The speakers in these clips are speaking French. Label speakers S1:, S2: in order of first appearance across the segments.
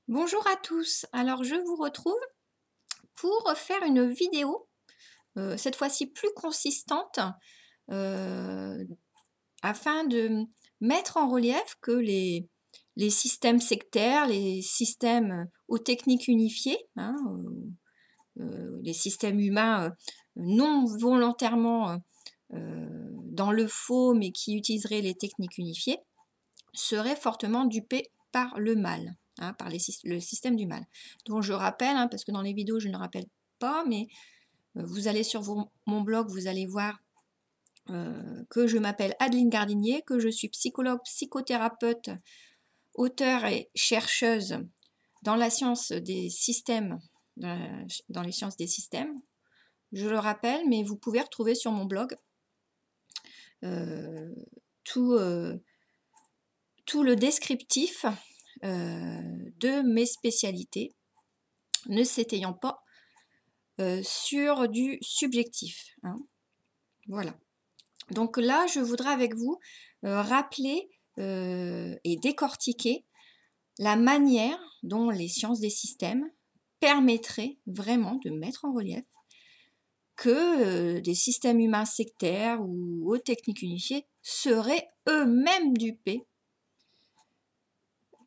S1: Bonjour à tous, alors je vous retrouve pour faire une vidéo, cette fois-ci plus consistante, heu, afin de mettre en relief que les systèmes sectaires, les systèmes aux techniques unifiées, hein, les systèmes humains, non volontairement, dans le faux, mais qui utiliseraient les techniques unifiées, seraient fortement dupés par le mal, hein, par le système du mal. Donc je rappelle, hein, parce que dans les vidéos je ne le rappelle pas, mais vous allez sur mon blog, vous allez voir que je m'appelle Adeline Gardinier, que je suis psychologue, psychothérapeute, auteure et chercheuse dans la science des systèmes, dans les sciences des systèmes. Je le rappelle, mais vous pouvez retrouver sur mon blog euh, tout, tout le descriptif de mes spécialités, ne s'étayant pas sur du subjectif, hein. Voilà. Donc là, je voudrais avec vous rappeler et décortiquer la manière dont les sciences des systèmes permettraient vraiment de mettre en relief que des systèmes humains sectaires ou aux techniques unifiées seraient eux-mêmes dupés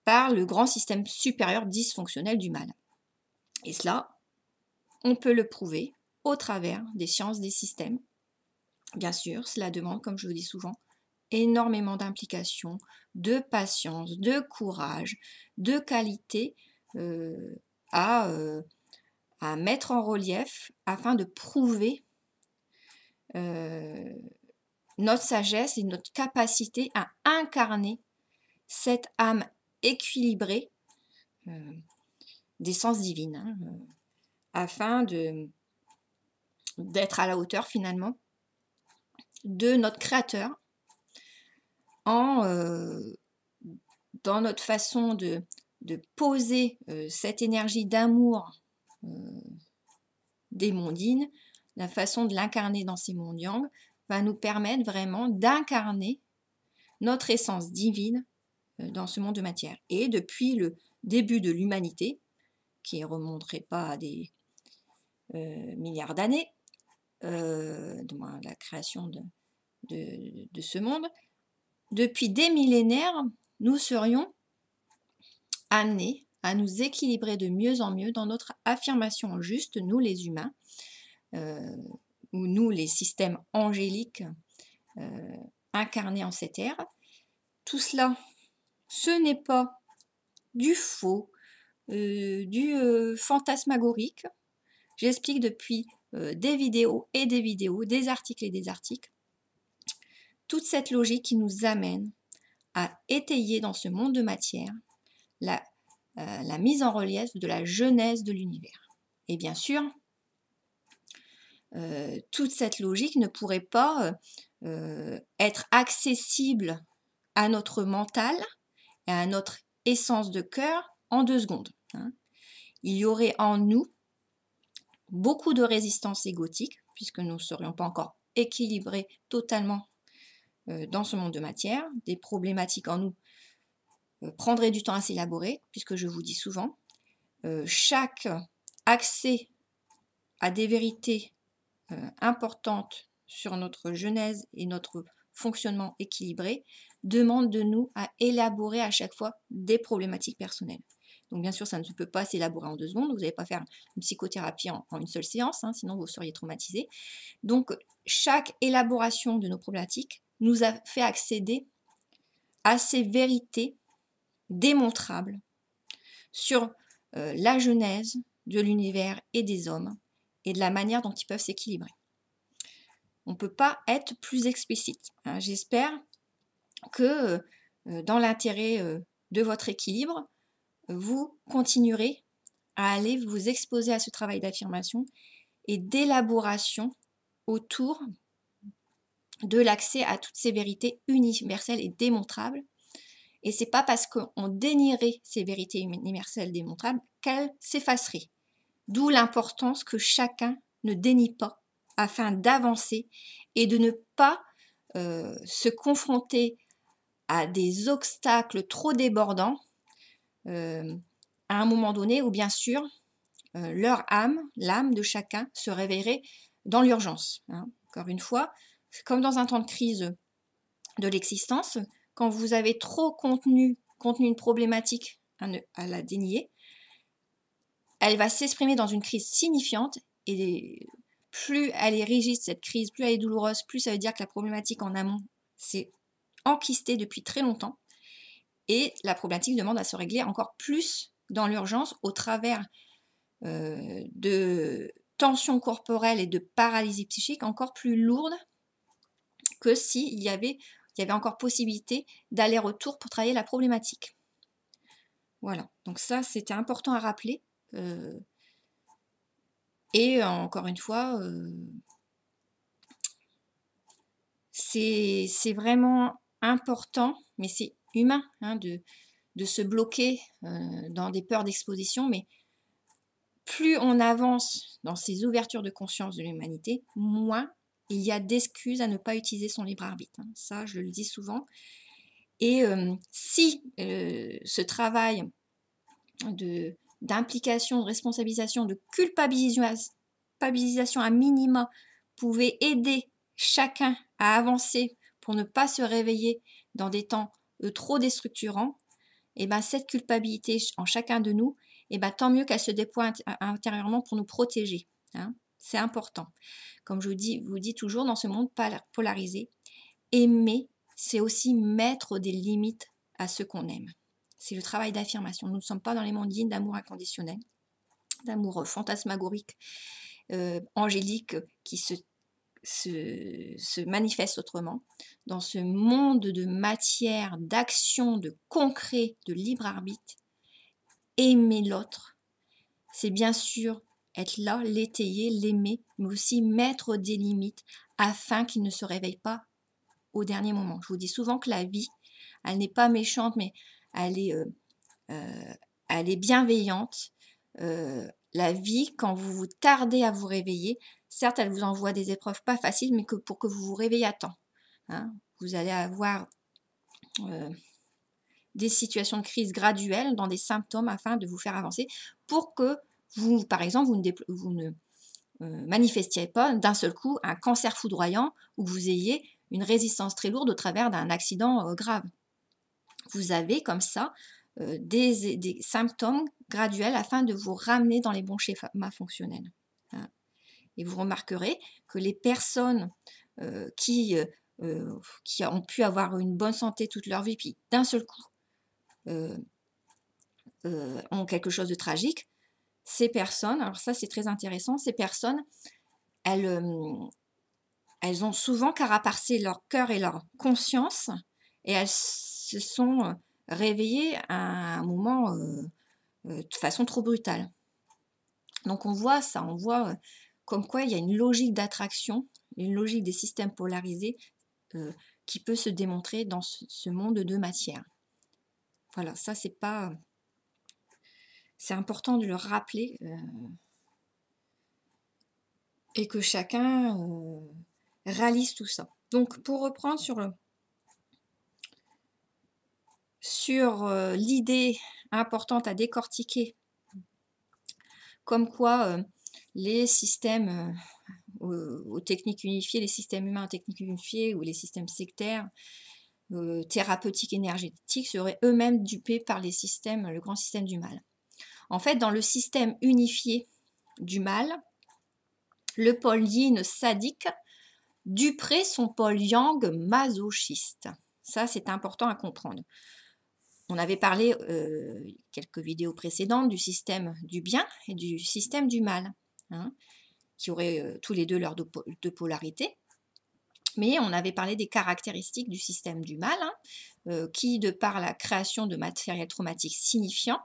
S1: par le grand système supérieur dysfonctionnel du mal. Et cela, on peut le prouver au travers des sciences des systèmes. Bien sûr, cela demande, comme je vous dis souvent, énormément d'implication, de patience, de courage, de qualité euh, à, euh, à mettre en relief afin de prouver euh, notre sagesse et notre capacité à incarner cette âme équilibrée d'essence divine, hein, afin d'être à la hauteur finalement de notre Créateur en, dans notre façon de poser cette énergie d'amour euh, des mondines, la façon de l'incarner dans ces mondes yang, va nous permettre vraiment d'incarner notre essence divine dans ce monde de matière. Et depuis le début de l'humanité, qui ne remonterait pas à des milliards d'années, de la création de ce monde, depuis des millénaires, nous serions amenés à nous équilibrer de mieux en mieux dans notre affirmation juste, nous les humains, ou nous les systèmes angéliques incarnés en cette ère. Tout cela, ce n'est pas du faux, du fantasmagorique. J'explique depuis des vidéos et des vidéos, des articles et des articles, toute cette logique qui nous amène à étayer dans ce monde de matière la mise en relief de la genèse de l'univers. Et bien sûr, toute cette logique ne pourrait pas être accessible à notre mental et à notre essence de cœur en 2 secondes, hein. Il y aurait en nous beaucoup de résistance égotique, puisque nous ne serions pas encore équilibrés totalement dans ce monde de matière. Des problématiques en nous prendraient du temps à s'élaborer, puisque je vous dis souvent, chaque accès à des vérités importantes sur notre genèse et notre fonctionnement équilibré demande de nous à élaborer à chaque fois des problématiques personnelles. Donc bien sûr, ça ne peut pas s'élaborer en 2 secondes, vous n'allez pas faire une psychothérapie en une seule séance, hein, sinon vous seriez traumatisé. Donc chaque élaboration de nos problématiques nous a fait accéder à ces vérités démontrables sur la genèse de l'univers et des hommes et de la manière dont ils peuvent s'équilibrer. On ne peut pas être plus explicite, hein. J'espère que dans l'intérêt de votre équilibre, vous continuerez à aller vous exposer à ce travail d'affirmation et d'élaboration autour de l'accès à toutes ces vérités universelles et démontrables. Et c'est pas parce qu'on dénierait ces vérités universelles démontrables qu'elles s'effaceraient. D'où l'importance que chacun ne dénie pas afin d'avancer et de ne pas se confronter à des obstacles trop débordants, à un moment donné où bien sûr leur âme, l'âme de chacun se réveillerait dans l'urgence. Hein. Encore une fois, c'est comme dans un temps de crise de l'existence, quand vous avez trop contenu une problématique à la dénier, elle va s'exprimer dans une crise signifiante et plus elle est rigide cette crise, plus elle est douloureuse, plus ça veut dire que la problématique en amont s'est enquistée depuis très longtemps et la problématique demande à se régler encore plus dans l'urgence au travers de tensions corporelles et de paralysie psychique encore plus lourdes que s'il y avait encore possibilité d'aller-retour pour travailler la problématique. Voilà, donc ça c'était important à rappeler. Et encore une fois, c'est vraiment important, mais c'est humain hein, de se bloquer dans des peurs d'exposition, mais plus on avance dans ces ouvertures de conscience de l'humanité, moins il y a d'excuses à ne pas utiliser son libre arbitre. Hein. Ça, je le dis souvent. Et si ce travail d'implication, de responsabilisation, de culpabilisation à minima pouvait aider chacun à avancer pour ne pas se réveiller dans des temps trop déstructurants, et ben cette culpabilité en chacun de nous, et ben tant mieux qu'elle se déploie intérieurement pour nous protéger. Hein. C'est important. Comme je vous dis toujours, dans ce monde polarisé, aimer, c'est aussi mettre des limites à ceux qu'on aime. C'est le travail d'affirmation. Nous ne sommes pas dans les mondes d'amour inconditionnel, d'amour fantasmagorique, angélique, qui se manifeste autrement. Dans ce monde de matière, d'action, de concret, de libre arbitre, aimer l'autre, c'est bien sûr être là, l'étayer, l'aimer, mais aussi mettre des limites afin qu'il ne se réveille pas au dernier moment. Je vous dis souvent que la vie, elle n'est pas méchante, mais elle est bienveillante. La vie, quand vous vous tardez à vous réveiller, certes, elle vous envoie des épreuves pas faciles, mais pour que vous vous réveillez à temps. Hein. Vous allez avoir des situations de crise graduelles dans des symptômes afin de vous faire avancer pour que vous, par exemple, vous ne manifestiez pas d'un seul coup un cancer foudroyant ou que vous ayez une résistance très lourde au travers d'un accident grave. Vous avez comme ça des symptômes graduels afin de vous ramener dans les bons schémas fonctionnels. Hein. Et vous remarquerez que les personnes qui ont pu avoir une bonne santé toute leur vie, puis d'un seul coup ont quelque chose de tragique, ces personnes, alors ça c'est très intéressant, ces personnes, elles ont souvent carapassé leur cœur et leur conscience et elles se sont réveillées à un moment de façon trop brutale. Donc on voit ça, on voit comme quoi il y a une logique d'attraction, une logique des systèmes polarisés qui peut se démontrer dans ce monde de matière. Voilà, ça c'est important de le rappeler et que chacun réalise tout ça. Donc pour reprendre sur l'idée importante à décortiquer, comme quoi les systèmes aux techniques unifiées, les systèmes humains aux techniques unifiées ou les systèmes sectaires, thérapeutiques, énergétiques seraient eux-mêmes dupés par le grand système du mal. En fait, dans le système unifié du mal, le pôle yin sadique duperait son pôle yang masochiste. Ça, c'est important à comprendre. On avait parlé quelques vidéos précédentes du système du bien et du système du mal, hein, qui auraient tous les deux leurs deux polarités. Mais on avait parlé des caractéristiques du système du mal, hein, qui, de par la création de matériel traumatique signifiant,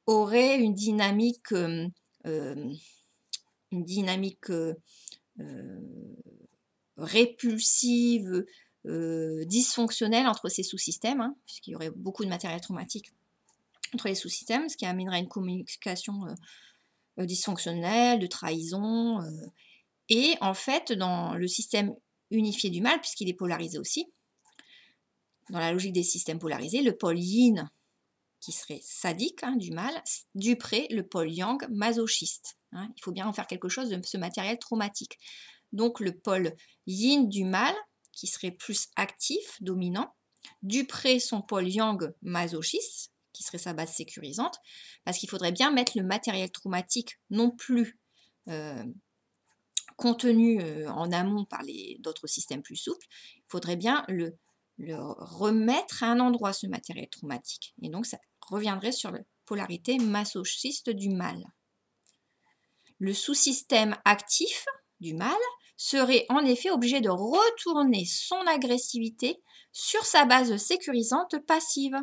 S1: aurait une dynamique répulsive, dysfonctionnelle entre ces sous-systèmes, hein, puisqu'il y aurait beaucoup de matériel traumatique entre les sous-systèmes, ce qui amènerait une communication dysfonctionnelle, de trahison. Et en fait, dans le système unifié du mal, puisqu'il est polarisé aussi, dans la logique des systèmes polarisés, le pôle yin qui serait sadique, hein, du mal, du près, le pôle yang, masochiste. Hein. Il faut bien en faire quelque chose de ce matériel traumatique. Donc le pôle yin du mal, qui serait plus actif, dominant, du près son pôle yang, masochiste, qui serait sa base sécurisante, parce qu'il faudrait bien mettre le matériel traumatique non plus contenu en amont par d'autres systèmes plus souples, il faudrait bien le remettre à un endroit, ce matériel traumatique. Et donc ça reviendrait sur la polarité masochiste du mal. Le sous-système actif du mal serait en effet obligé de retourner son agressivité sur sa base sécurisante passive.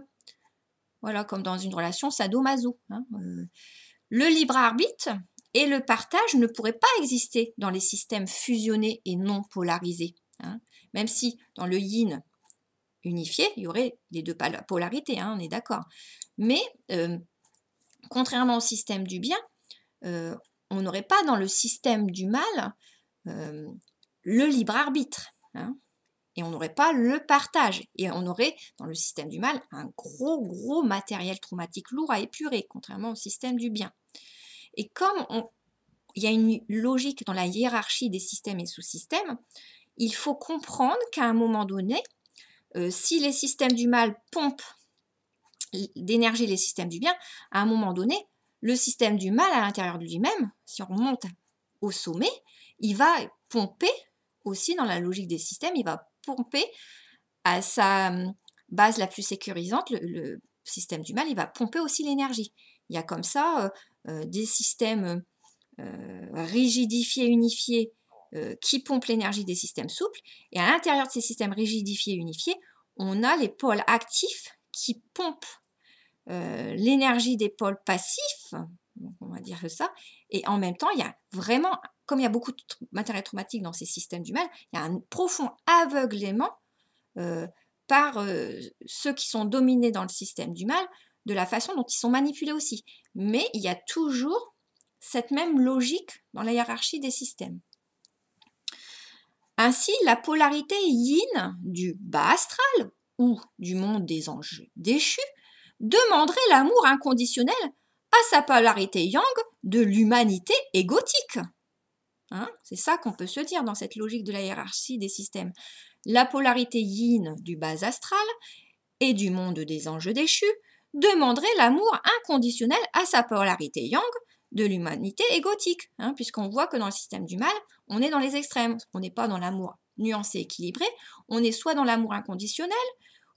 S1: Voilà, comme dans une relation sadomaso. Hein. Le libre arbitre et le partage ne pourraient pas exister dans les systèmes fusionnés et non polarisés. Hein. Même si dans le yin unifié, il y aurait les deux polarités, hein, on est d'accord. Mais contrairement au système du bien, on n'aurait pas dans le système du mal le libre arbitre. Hein. Et on n'aurait pas le partage. Et on aurait, dans le système du mal, un gros matériel traumatique lourd à épurer, contrairement au système du bien. Et comme il y a une logique dans la hiérarchie des systèmes et sous-systèmes, il faut comprendre qu'à un moment donné, si les systèmes du mal pompent d'énergie les systèmes du bien, à un moment donné, le système du mal à l'intérieur de lui-même, si on remonte au sommet, il va pomper aussi dans la logique des systèmes, il va pomper à sa base la plus sécurisante, le système du mal, il va pomper aussi l'énergie. Il y a comme ça des systèmes rigidifiés, unifiés, qui pompent l'énergie des systèmes souples. Et à l'intérieur de ces systèmes rigidifiés, unifiés, on a les pôles actifs qui pompent l'énergie des pôles passifs, on va dire ça, et en même temps, il y a vraiment, comme il y a beaucoup de matériel traumatique dans ces systèmes du mal, il y a un profond aveuglement par ceux qui sont dominés dans le système du mal, de la façon dont ils sont manipulés aussi. Mais il y a toujours cette même logique dans la hiérarchie des systèmes. Ainsi, la polarité yin du bas astral ou du monde des anges déchus demanderait l'amour inconditionnel à sa polarité yang de l'humanité égotique. Hein, c'est ça qu'on peut se dire dans cette logique de la hiérarchie des systèmes. La polarité yin du bas astral et du monde des anges déchus demanderait l'amour inconditionnel à sa polarité yang de l'humanité égotique, hein, puisqu'on voit que dans le système du mal, on est dans les extrêmes. On n'est pas dans l'amour nuancé, équilibré, on est soit dans l'amour inconditionnel,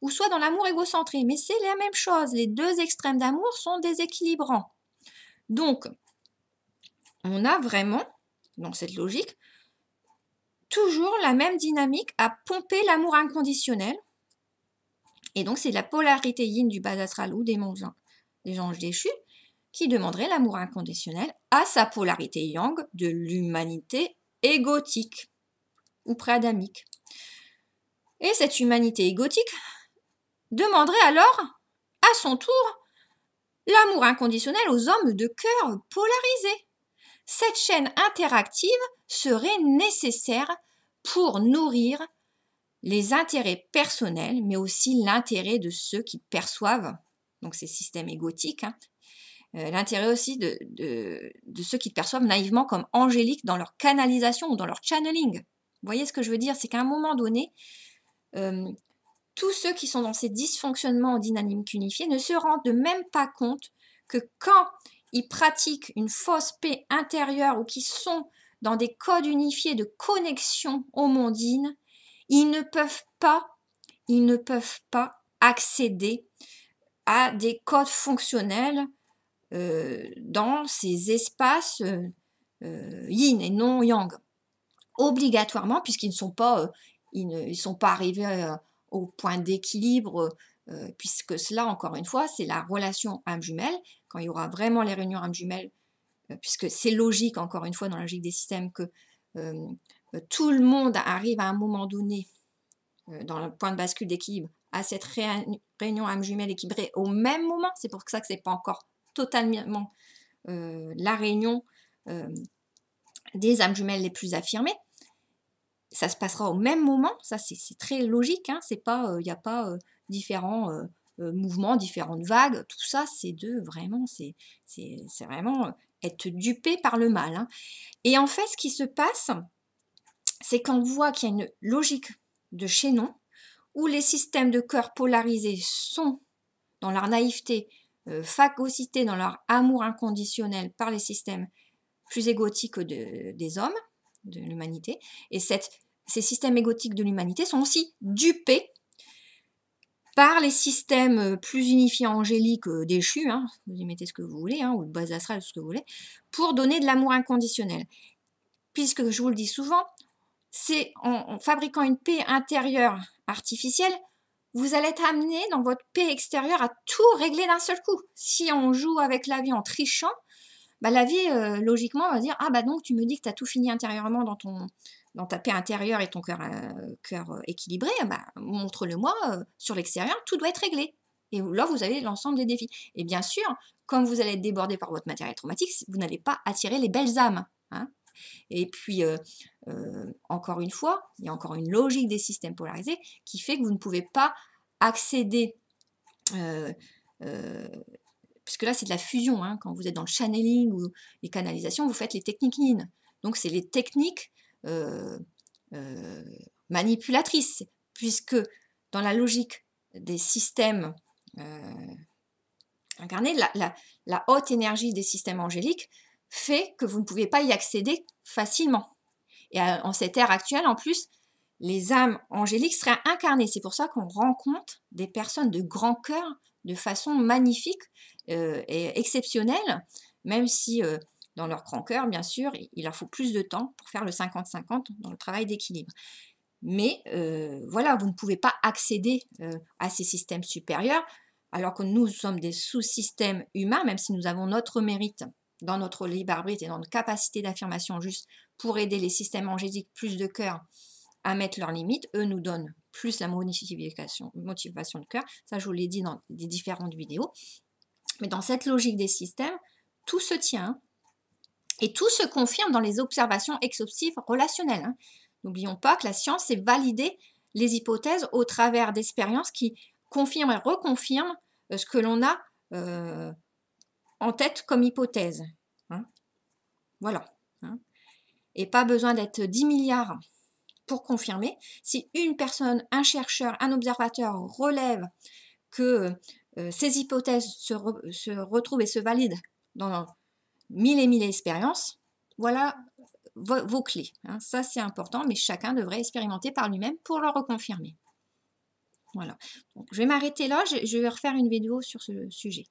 S1: ou soit dans l'amour égocentré. Mais c'est la même chose, les deux extrêmes d'amour sont déséquilibrants. Donc, on a vraiment, dans cette logique, toujours la même dynamique à pomper l'amour inconditionnel. Et donc, c'est la polarité yin du bas astral ou des anges déchus qui demanderait l'amour inconditionnel à sa polarité yang de l'humanité égotique ou pré-adamique. Et cette humanité égotique demanderait alors, à son tour, l'amour inconditionnel aux hommes de cœur polarisés. Cette chaîne interactive serait nécessaire pour nourrir les intérêts personnels, mais aussi l'intérêt de ceux qui perçoivent, donc ces systèmes égotiques, hein, l'intérêt aussi de ceux qui perçoivent naïvement comme angéliques dans leur canalisation ou dans leur channeling. Vous voyez ce que je veux dire? C'est qu'à un moment donné, tous ceux qui sont dans ces dysfonctionnements en dynamique unifiée ne se rendent même pas compte que quand ils pratiquent une fausse paix intérieure ou qui sont dans des codes unifiés de connexion au mondine, ils ne peuvent pas accéder à des codes fonctionnels dans ces espaces yin et non yang, obligatoirement, puisqu'ils ne sont pas, ils sont pas arrivés au point d'équilibre, puisque cela, encore une fois, c'est la relation âme jumelle. Quand il y aura vraiment les réunions âme jumelle, puisque c'est logique, encore une fois, dans la logique des systèmes, que tout le monde arrive à un moment donné, dans le point de bascule d'équilibre, à cette réunion âme jumelle équilibrée au même moment. C'est pour ça que ce n'est pas encore totalement la réunion des âmes jumelles les plus affirmées. Ça se passera au même moment, ça c'est très logique, hein, c'est pas, il n'y a pas différents mouvements, différentes vagues, tout ça, c'est vraiment, c'est vraiment être dupé par le mal, hein. Et en fait, ce qui se passe, c'est qu'on voit qu'il y a une logique de chaînon où les systèmes de cœur polarisés sont dans leur naïveté, phagocytés dans leur amour inconditionnel par les systèmes plus égotiques des hommes, de l'humanité. Et ces systèmes égotiques de l'humanité sont aussi dupés par les systèmes plus unifiés angéliques déchus, hein, vous y mettez ce que vous voulez, hein, ou le bas astral, ce que vous voulez, pour donner de l'amour inconditionnel. Puisque je vous le dis souvent, c'est en fabriquant une paix intérieure artificielle, vous allez être amené dans votre paix extérieure à tout régler d'un seul coup. Si on joue avec la vie en trichant, bah, la vie, logiquement, va dire « Ah bah donc tu me dis que tu as tout fini intérieurement dans ta paix intérieure et ton cœur équilibré, bah, montre-le-moi sur l'extérieur, tout doit être réglé. » Et là, vous avez l'ensemble des défis. Et bien sûr, comme vous allez être débordé par votre matériel traumatique, vous n'allez pas attirer les belles âmes, hein. Et puis, encore une fois, il y a encore une logique des systèmes polarisés qui fait que vous ne pouvez pas accéder, puisque là c'est de la fusion, hein, quand vous êtes dans le channeling ou les canalisations, vous faites les techniques yin. Donc c'est les techniques manipulatrices, puisque dans la logique des systèmes incarnés, la haute énergie des systèmes angéliques fait que vous ne pouvez pas y accéder facilement. Et en cette ère actuelle, en plus, les âmes angéliques seraient incarnées. C'est pour ça qu'on rencontre des personnes de grand cœur de façon magnifique et exceptionnelle, même si dans leur grand cœur, bien sûr, il leur faut plus de temps pour faire le 50-50 dans le travail d'équilibre. Mais voilà, vous ne pouvez pas accéder à ces systèmes supérieurs, alors que nous sommes des sous-systèmes humains, même si nous avons notre mérite dans notre libre arbitre et dans notre capacité d'affirmation juste pour aider les systèmes angéliques plus de cœur à mettre leurs limites. Eux nous donnent plus la motivation de cœur. Ça, je vous l'ai dit dans des différentes vidéos. Mais dans cette logique des systèmes, tout se tient et tout se confirme dans les observations exhaustives relationnelles, hein. N'oublions pas que la science, c'est valider les hypothèses au travers d'expériences qui confirment et reconfirment ce que l'on a en tête comme hypothèse, hein. Voilà, hein. Et pas besoin d'être 10 milliards pour confirmer. Si une personne, un chercheur, un observateur relève que ces hypothèses se retrouvent et se valident dans mille et mille expériences, voilà vos clés, hein. Ça, c'est important, mais chacun devrait expérimenter par lui-même pour le reconfirmer. Voilà. Donc, je vais m'arrêter là. Je vais refaire une vidéo sur ce sujet.